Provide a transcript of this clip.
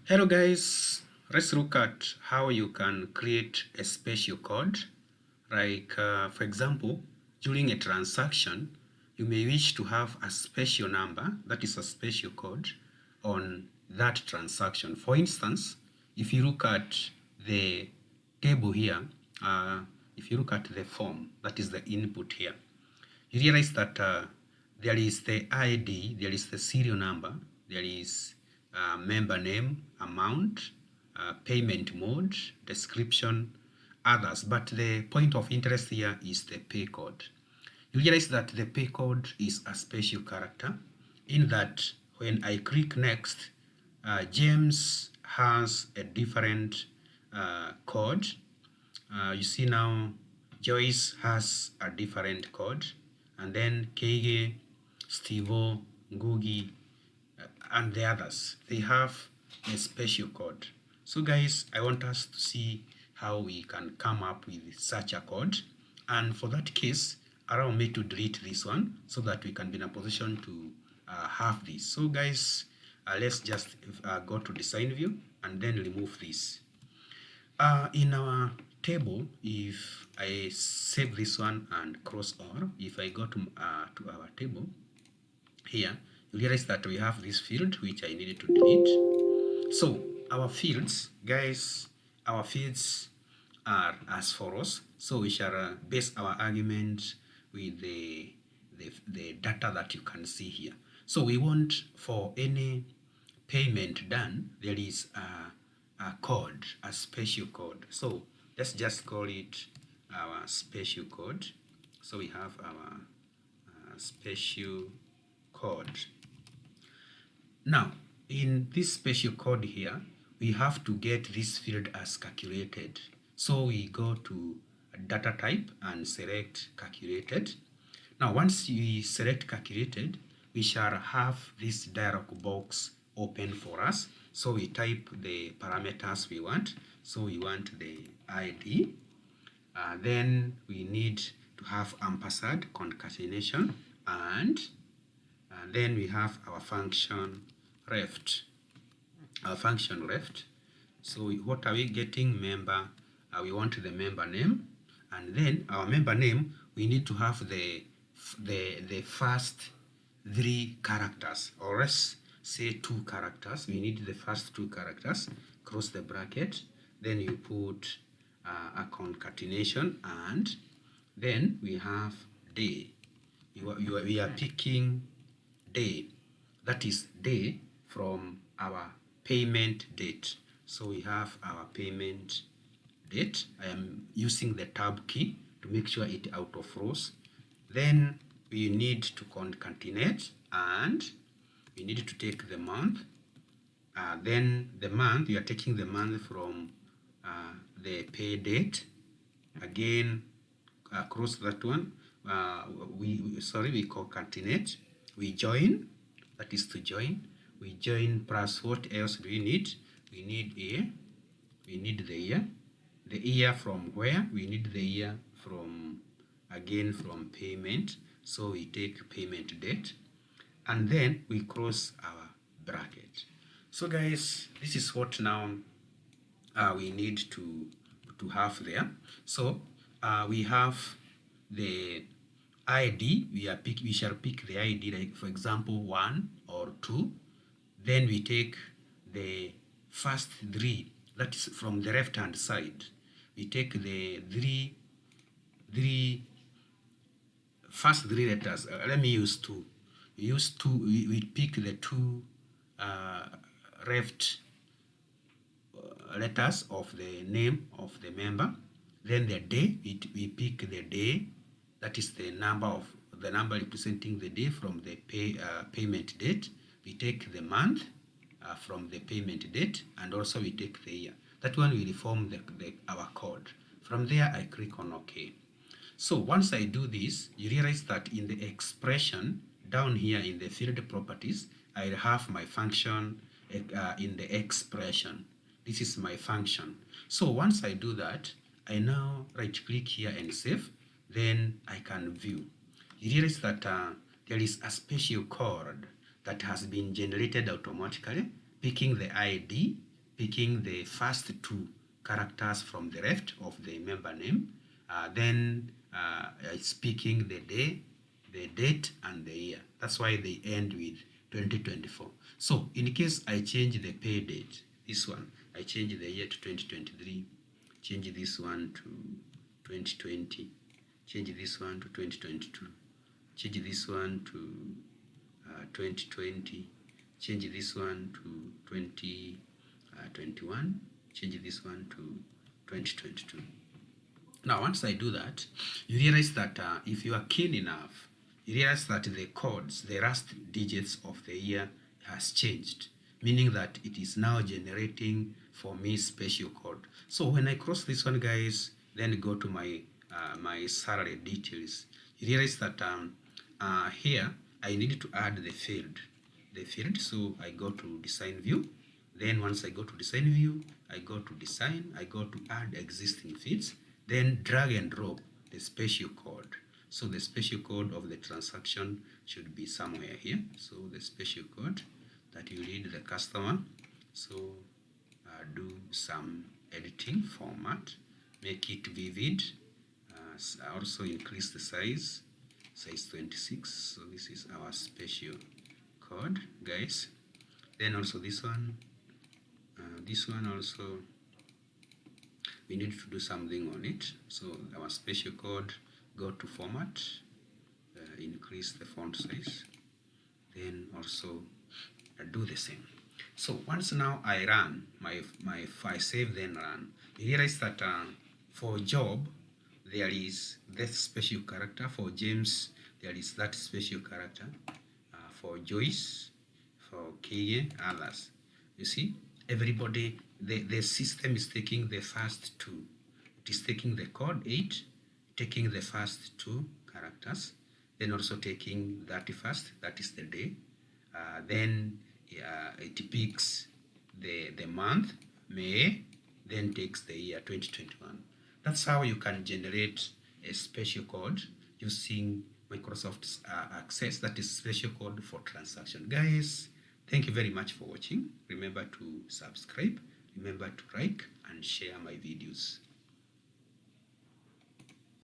Hello guys, let's look at how you can create a special code. For example, during a transaction, you may wish to have a special number, that is a special code, on that transaction. For instance, if you look at the table here, if you look at the form, that is the input here, you realize that there is the ID, there is the serial number, there is member name, amount, payment mode, description, others. But the point of interest here is the pay code. You realize that the pay code is a special character in that when I click next, James has a different code. You see now Joyce has a different code, and then Keige, Stevo, Ngugi, and the others, they have a special code. So guys, I want us to see how we can come up with such a code, and for that case, allow me to delete this one so that we can be in a position to have this. So guys, let's just go to design view and then remove this. In our table, if I save this one and cross or, if I go to our table here, you realize that we have this field which I needed to delete. So our fields, guys, our fields are as follows. So we shall base our argument with the data that you can see here. So we want for any payment done, there is a code, a special code. So let's just call it our special code. So we have our special code. Now, in this special code here, we have to get this field as calculated. So we go to data type and select calculated. Now, once we select calculated, we shall have this dialog box open for us. So we type the parameters we want. So we want the ID. Then we need to have ampersand concatenation, and then we have our function reft. Our function reft. So what are we getting? Member. We want the member name, and then our member name, we need to have the first 3 characters, or let's say 2 characters. We need the first 2 characters, cross the bracket, then you put a concatenation, and then we have day. We are picking day, that is day from our payment date. So we have our payment date. I am using the tab key to make sure it out of rows. Then we need to concatenate, and we need to take the month. Then the month, we are taking the month from the pay date. Again, cross that one. We concatenate. We join, that is to join. We join plus what else do we need? We need year. We need the year. The year from where? We need the year from, again, from payment. So we take payment date, and then we cross our bracket. So guys, this is what now we need to have there. So we have the ID. We shall pick the ID, like for example 1 or 2. Then we take the first 3, that is from the left hand side. We take the first 3 letters. Let me use 2. We use 2. We pick the 2 left letters of the name of the member. Then the day, we pick the day, that is the number representing the day from the payment date. We take the month from the payment date, and also we take the year. That one will form our code. From there, I click on OK. So once I do this, you realize that in the expression down here in the field properties, I have my function in the expression. This is my function. So once I do that, I now right click here and save. Then I can view. You realize that there is a special code that has been generated automatically, picking the ID, picking the first two characters from the left of the member name. Then it's picking the day, the date, and the year. That's why they end with 2024. So in case I change the pay date, this one, I change the year to 2023, change this one to 2020, change this one to 2022, change this one to 2020, change this one to 2021, change this one to 2022. Now, once I do that, you realize that if you are keen enough, you realize that the codes, the last digits of the year has changed, meaning that it is now generating for me special code. So when I cross this one, guys, then go to my my salary details, you realize that here I need to add the field. So I go to design view. Then once I go to design view, I go to design, I go to add existing fields, then drag and drop the special code. So the special code of the transaction should be somewhere here. So the special code that you read the customer. So do some editing format, make it vivid, also increase the size 26. So this is our special code, guys. Then also this one also we need to do something on it. So our special code, go to format, increase the font size, then also do the same. So once now I run my file, save, then run, you realize that for Job there is that special character, for James there is that special character, for Joyce, for Kege, others. You see, everybody, the system is taking the first two. It is taking the code 8, taking the first two characters, then also taking 31st, that is the day. Then it picks the month, May, then takes the year 2021. That's how you can generate a special code using Microsoft Access, that is special code for transaction. Guys, thank you very much for watching. Remember to subscribe, remember to like and share my videos.